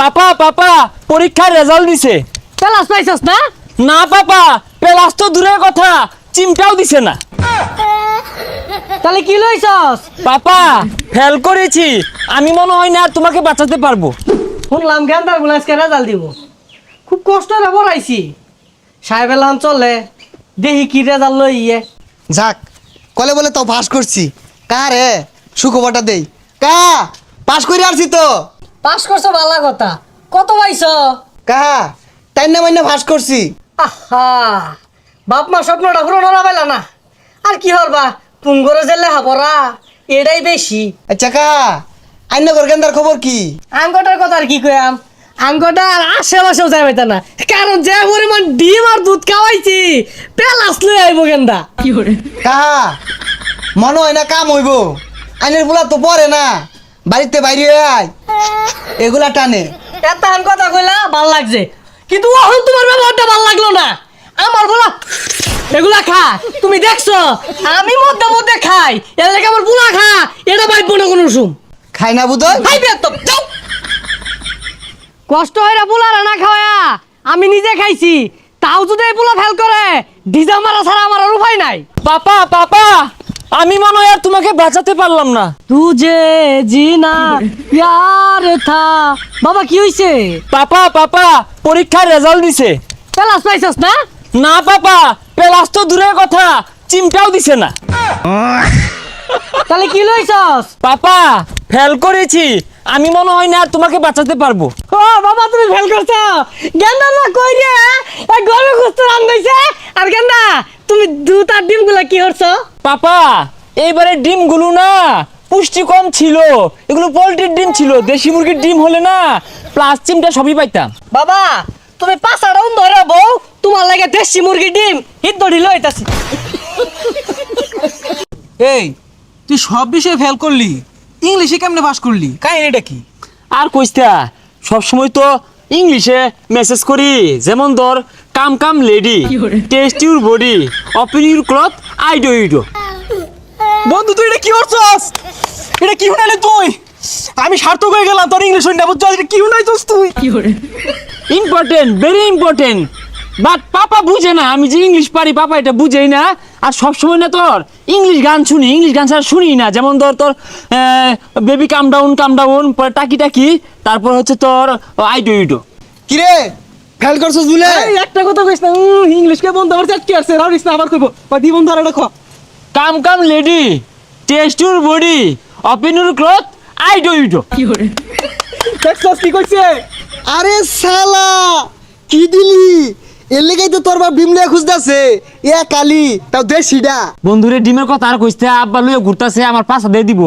পাপা পাপা পরীক্ষার রেজাল্ট দিছে। প্লাস পাইছস না? না পাপা, প্লাস তো দূরের কথা, চিমটাও দিছে না। তাহলে কি লইছস? পাপা ফেল করেছি, আমি মনে হয় না আর তোমাকে বাঁচাতে পারবো। শুনলাম গেন্দার বলে আজকে রেজাল্ট দিব। খুব কষ্ট করে পড়াইছি। সাহেব এলাম চলে দেখি কি রেজাল্ট লই ইয়ে। যাক কলে বলে তো পাস করছি। কা রে সুখবরটা দেই। কা পাস করে আসছি তো। পাস করছো ভালো কথা। কত পাইছ? কা তাই না মাইনা পাস করছি। আহা, বাপ মা স্বপ্নটা পূরণ হলা পাইলা না। আর কি হরবা, পুঙ্গরে জেলে হাবরা এটাই বেশি। আচ্ছা কা আইন গর গেন্দার খবর কি? আঙ্গটার কথা আর কি কইয়াম, আঙ্গটা আর আশেপাশেও যাই পাইতা না, কারণ যে পরিমাণ ডিম আর দুধ খাওয়াইছি পেলাস লই আইব গেন্দা। কা মনে হয় না কাম হইব। আইনের বুলা তো পরে না, বাড়িতে বাইরে আয় এগুলা টানে। এতক্ষণ কথা কইলা ভাল লাগছে, কিন্তু এখন তোমার ব্যবহারটা ভাল লাগলো না। আমার বলা এগুলা খা, তুমি দেখছো আমি মধ্যে মধ্যে খাই, এর লাগে আমার বুলা খা, এটা বাইব না কোনো রসুম। খাই না বুদল। খাইবে তো যাও। কষ্ট হইরা বুলারা না খাওয়া আমি নিজে খাইছি, তাও যদি এই বুলা ফেল করে ডিজা মারা ছাড়া আমার আর উপায় নাই। পাপা পাপা, আমি মনে হয় আর তোমাকে বাঁচাতে পারলাম না। তুঝে জিনা প্যার থা। বাবা কি হইছে? পাপা পাপা পরীক্ষার রেজাল্ট দিছে। প্লাস পাইছস না? না পাপা, প্লাস তো দূরের কথা, চিমটাও দিছে না। তাহলে কি লইছস? পাপা ফেল করেছি, আমি মনে হয় না আর তোমাকে বাঁচাতে পারবো। ও বাবা তুমি ফেল করছো। গেন্দা না কই রে, এই গরু গুস্ত রান দইছে। আর গেন্দা তুমি দুধ আর ডিম গুলা কি হরছো? পাপা এইবারে ডিমগুলো না পুষ্টি কম ছিল, এগুলো পোল্ট্রির ডিম ছিল, দেশি মুরগির ডিম হলে না প্লাস চিমটা সবই পাইতাম। বাবা তুমি পাঁচটা রাউন্ড ধরে বউ, তোমার লাগে দেশি মুরগির ডিম হিট দড়ি লইতাছি। এই তুই সব বিষয়ে ফেল করলি, ইংলিশে কেমনে পাস করলি? কাহিনীটা কি? আর কইস্তা সবসময় তো ইংলিশে মেসেজ করি, যেমন ধর come come lady, taste your body, open your cloth, I do you do. বন্ধু তুই এটা কি করছস? এটা কি শুনালি তুই? আমি সার্থক হয়ে গেলাম তোর ইংলিশ শুনে, বুঝছো? এটা কি শুনাইছস তুই? ইম্পর্টেন্ট, ভেরি ইম্পর্টেন্ট, বাট পাপা বুঝে না আমি যে ইংলিশ পারি, পাপা এটা বুঝেই না। আর সবসময় না তোর ইংলিশ গান শুনি, ইংলিশ গান ছাড়া শুনি না। যেমন ধর তোর বেবি কাম ডাউন, পরে টাকি টাকি, তারপর হচ্ছে তোর আই ডো ইউ ডো। কি রে ফেল করছস বলে? এই একটা কথা কইছ না, ইংলিশকে বন্ধু আমার চাটকি আছে, রাউরিস না আবার কইবো। বা দি বন্ধু আর এটা কো। Come come lady, taste your body, open your cloth, I do you do. দেখছস কি কইছে? আরে শালা কি দিলি? এর লেগেই তো তোর বাপ বিমলে খুঁজতাছে। এ কালি তাও দেশিডা। বন্ধুরে ডিমের কথা আর কইতে, আব্বা লইয়া ঘুরতাছে, আমার পাশা দিয়ে দিব।